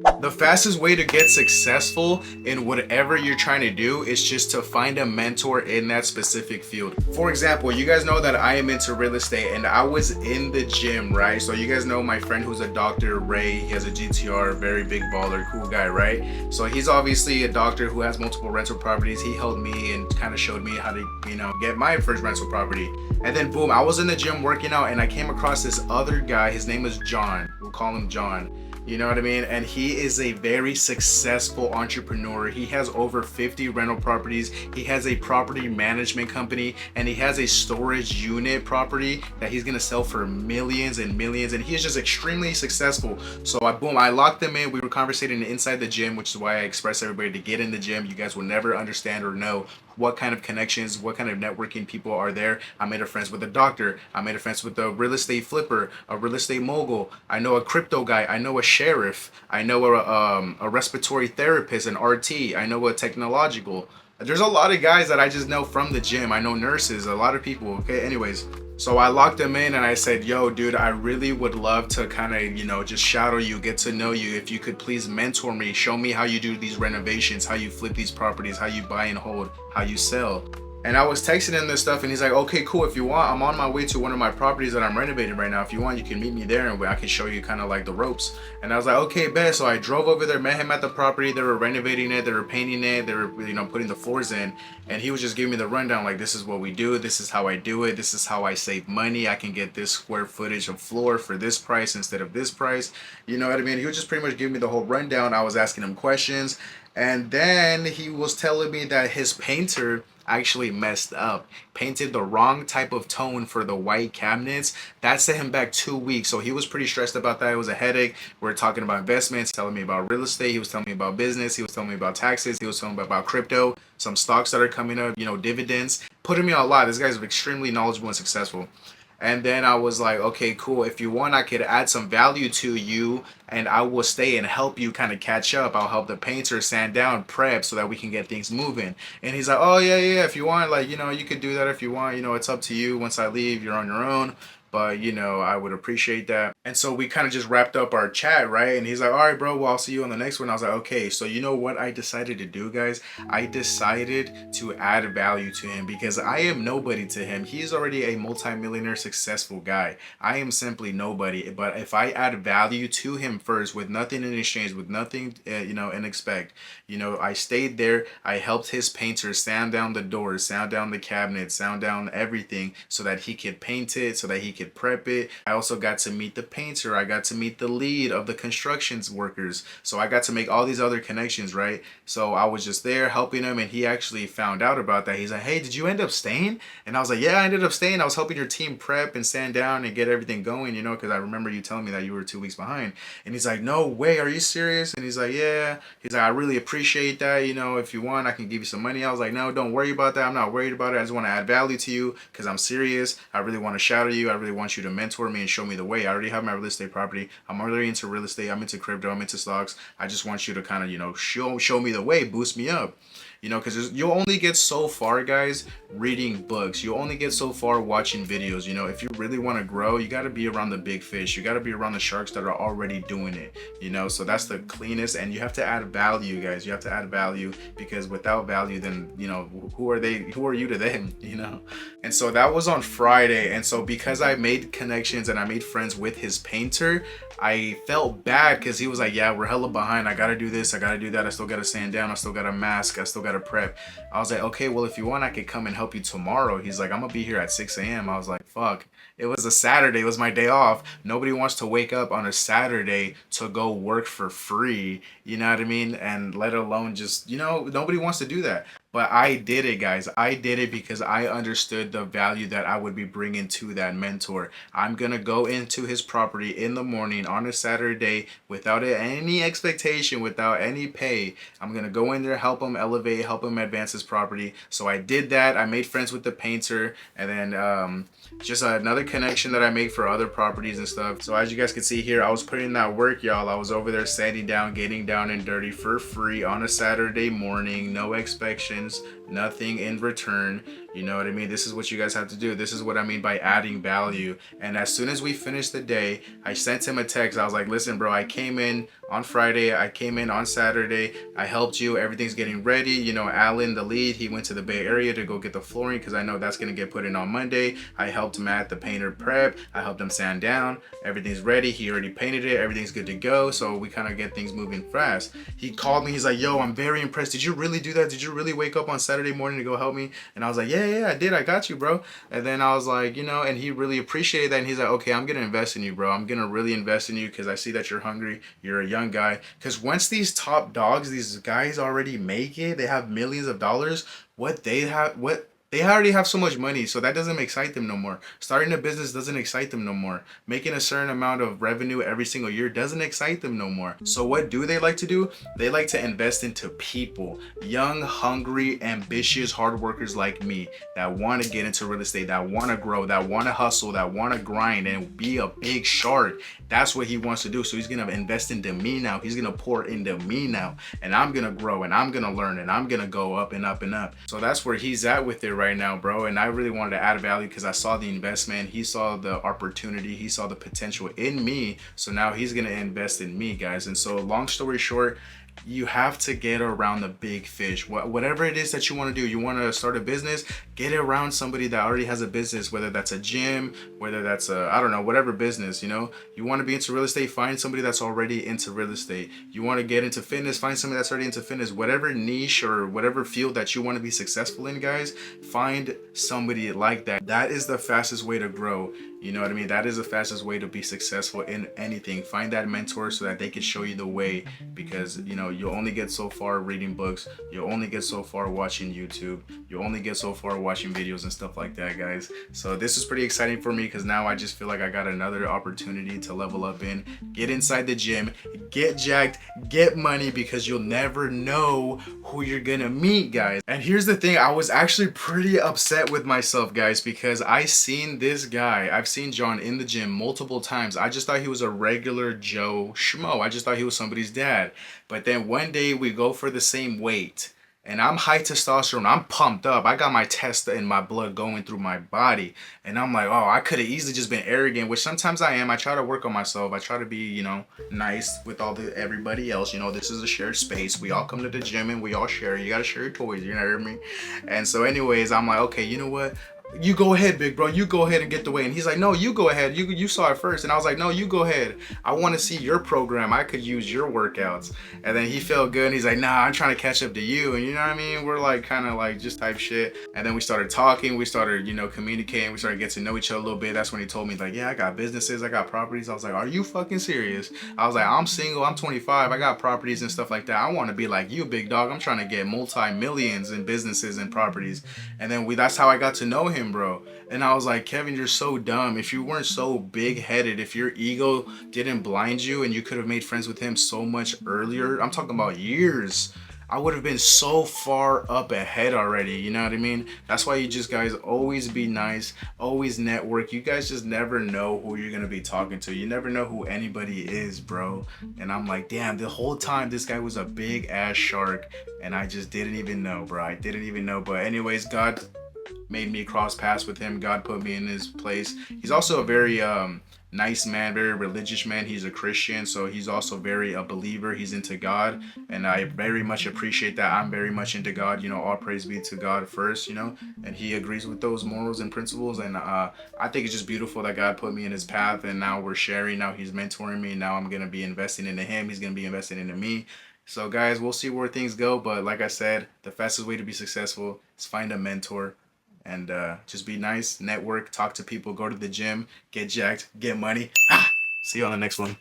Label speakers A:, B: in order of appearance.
A: The fastest way to get successful in whatever you're trying to do is just to find a mentor in that specific field. For example, you guys know that I am into real estate and I was in the gym, right? So you guys know my friend who's a doctor, Ray. He has a GTR, very big baller, cool guy, right? So he's obviously a doctor who has multiple rental properties. He helped me and kind of showed me how to, get my first rental property. And then boom, I was in the gym working out and I came across this other guy. His name is John. We'll call him John. You know what I mean? And he is a very successful entrepreneur. He has over 50 rental properties. He has a property management company and he has a storage unit property that he's gonna sell for millions and millions. And he's just extremely successful. So I locked him in. We were conversating inside the gym, which is why I express everybody to get in the gym. You guys will never understand or know what kind of connections, what kind of networking people are there. I made a friends with a doctor. I made a friends with a real estate flipper, a real estate mogul. I know a crypto guy. I know a sheriff. I know a respiratory therapist, an RT. I know a technological. There's a lot of guys that I just know from the gym. I know nurses, a lot of people. Okay, anyways. So I locked them in and I said, yo, dude, I really would love to kind of, just shadow you, get to know you. If you could please mentor me, show me how you do these renovations, how you flip these properties, how you buy and hold, how you sell. And I was texting him this stuff and he's like, okay, cool. If you want, I'm on my way to one of my properties that I'm renovating right now. If you want, you can meet me there and I can show you kind of like the ropes. And I was like, okay, bet. So I drove over there, met him at the property. They were renovating it. They were painting it. They were, putting the floors in. And he was just giving me the rundown. Like, this is what we do. This is how I do it. This is how I save money. I can get this square footage of floor for this price instead of this price. You know what I mean? He was just pretty much giving me the whole rundown. I was asking him questions. And then he was telling me that his painter actually messed up, painted the wrong type of tone for the white cabinets. That set him back 2 weeks. So he was pretty stressed about that. It was a headache. We are talking about investments, telling me about real estate. He was telling me about business. He was telling me about taxes. He was telling me about crypto, some stocks that are coming up, dividends, putting me on a lot. This guy's extremely knowledgeable and successful. And then I was like, okay, cool. If you want, I could add some value to you and I will stay and help you kind of catch up. I'll help the painter sand down, prep so that we can get things moving. And he's like, oh, yeah. If you want, you could do that if you want. It's up to you. Once I leave, you're on your own. But, I would appreciate that. And so we kind of just wrapped up our chat, right? And he's like, all right, bro, well, I'll see you on the next one. I was like, okay. So you know what I decided to do, guys? I decided to add value to him because I am nobody to him. He's already a multimillionaire successful guy. I am simply nobody. But if I add value to him first with nothing in exchange, with nothing, in expect, I stayed there. I helped his painter sand down the doors, sound down the cabinets, sound down everything so that he could paint it, so that he could prep it. I also got to meet the painter. I got to meet the lead of the constructions workers. So I got to make all these other connections, right? So I was just there helping him and he actually found out about that. He's like, hey, did you end up staying? And I was like, yeah, I ended up staying. I was helping your team prep and sand down and get everything going, because I remember you telling me that you were 2 weeks behind. And he's like, no way, are you serious? And he's like, yeah. He's like, I really appreciate that. If you want, I can give you some money. I was like, no, don't worry about that. I'm not worried about it. I just want to add value to you because I'm serious. I really want to shadow you. I really want you to mentor me and show me the way. I already have my real estate property. I'm already into real estate. I'm into crypto. I'm into stocks. I just want you to kind of, show me the way, boost me up. Because you'll only get so far, guys, reading books. You'll only get so far watching videos. If you really want to grow, you got to be around the big fish. You got to be around the sharks that are already doing it, so that's the cleanest. And you have to add value, guys. You have to add value because without value, then, who are you to them, And so that was on Friday. And so because I made connections and I made friends with his painter, I felt bad because he was like, yeah, we're hella behind. I got to do this. I got to do that. I still got to sand down. I still got to mask. I still got to prep. I was like, okay, well, if you want, I could come and help you tomorrow. He's like, I'm going to be here at 6 a.m. I was like, fuck. It was a Saturday. It was my day off. Nobody wants to wake up on a Saturday to go work for free. You know what I mean? And let alone just, nobody wants to do that. But I did it, guys. I did it because I understood the value that I would be bringing to that mentor. I'm going to go into his property in the morning on a Saturday without any expectation, without any pay. I'm going to go in there, help him elevate, help him advance his property. So I did that. I made friends with the painter and then just another connection that I make for other properties and stuff. So as you guys can see here, I was putting in that work, y'all. I was over there sanding down, getting down and dirty for free on a Saturday morning. No expectations, nothing in return. You know what I mean? This is what you guys have to do. This is what I mean by adding value. And as soon as we finished the day, I sent him a text. I was like, listen, bro, I came in on Friday. I came in on Saturday. I helped you. Everything's getting ready. You know, Alan, the lead, he went to the Bay Area to go get the flooring because I know that's going to get put in on Monday. I helped Matt, the painter, prep. I helped him sand down. Everything's ready. He already painted it. Everything's good to go. So we kind of get things moving fast. He called me. He's like, yo, I'm very impressed. Did you really do that? Did you really wake up on Saturday morning to go help me? And I was like, yeah, I did. I got you, bro. And then I was like, you know, and he really appreciated that. And he's like, okay, I'm going to invest in you, bro. I'm going to really invest in you because I see that you're hungry. You're a young guy. Because once these top dogs, these guys already make it, they have millions of dollars. They already have so much money, so that doesn't excite them no more. Starting a business doesn't excite them no more. Making a certain amount of revenue every single year doesn't excite them no more. So what do they like to do? They like to invest into people. Young, hungry, ambitious, hard workers like me that want to get into real estate, that want to grow, that want to hustle, that want to grind and be a big shark. That's what he wants to do. So he's going to invest into me now. He's going to pour into me now. And I'm going to grow and I'm going to learn and I'm going to go up and up and up. So that's where he's at with it right now, bro. And I really wanted to add value because I saw the investment. He saw the opportunity. He saw the potential in me. So now he's going to invest in me, guys. And so long story short, you have to get around the big fish. Whatever it is that you want to do, you want to start a business, get around somebody that already has a business, whether that's a gym, whether that's a, I don't know, whatever business, you know. You want to be into real estate, find somebody that's already into real estate. You want to get into fitness, find somebody that's already into fitness. Whatever niche or whatever field that you want to be successful in, guys, find somebody like that. That is the fastest way to grow. You know what I mean? That is the fastest way to be successful in anything. Find that mentor so that they can show you the way, because, you know, you'll only get so far reading books. You'll only get so far watching YouTube. You'll only get so far watching videos and stuff like that, guys. So this is pretty exciting for me because now I just feel like I got another opportunity to level up in, get inside the gym, get jacked, get money, because you'll never know who you're gonna meet, guys. And here's the thing, I was actually pretty upset with myself, guys, because I seen this guy. I've seen John in the gym multiple times. I just thought he was a regular Joe Schmo. I just thought he was somebody's dad. But then one day we go for the same weight and I'm high testosterone. I'm pumped up. I got my test in my blood going through my body. And I'm like, oh, I could have easily just been arrogant, which sometimes I am. I try to work on myself. I try to be, you know, nice with everybody else. You know, this is a shared space. We all come to the gym and we all share. You got to share your toys. You know what I mean? And so anyways, I'm like, okay, you know what? You go ahead, big bro. You go ahead and get the weight. And he's like, no, you go ahead. You saw it first. And I was like, no, you go ahead. I want to see your program. I could use your workouts. And then he felt good. And he's like, nah, I'm trying to catch up to you. And you know what I mean? We're like kind of like just type shit. And then we started talking. We started, you know, communicating. We started getting to know each other a little bit. That's when he told me like, yeah, I got businesses. I got properties. I was like, are you fucking serious? I was like, I'm single. I'm 25. I got properties and stuff like that. I want to be like you, big dog. I'm trying to get multi-millions in businesses and properties. And then that's how I got to know him, bro. And I was like, Kevin, you're so dumb. If you weren't so big-headed, if your ego didn't blind you and you could have made friends with him so much earlier, I'm talking about years, I would have been so far up ahead already. You know what I mean? That's why you just guys always be nice, always network. You guys just never know who you're gonna be talking to. You never know who anybody is, bro. And I'm like, damn, the whole time this guy was a big ass shark and I just didn't even know, bro. I didn't even know. But anyways, God made me cross paths with him. God put me in his place. He's also a very nice man, very religious man. He's a Christian, so he's also very a believer. He's into God, and I very much appreciate that. I'm very much into God. You know, all praise be to God first, you know, and he agrees with those morals and principles. And I think it's just beautiful that God put me in his path, and now we're sharing. Now he's mentoring me. Now I'm going to be investing into him. He's going to be investing into me. So guys, we'll see where things go. But like I said, the fastest way to be successful is find a mentor. And just be nice, network, talk to people, go to the gym, get jacked, get money. See you on the next one.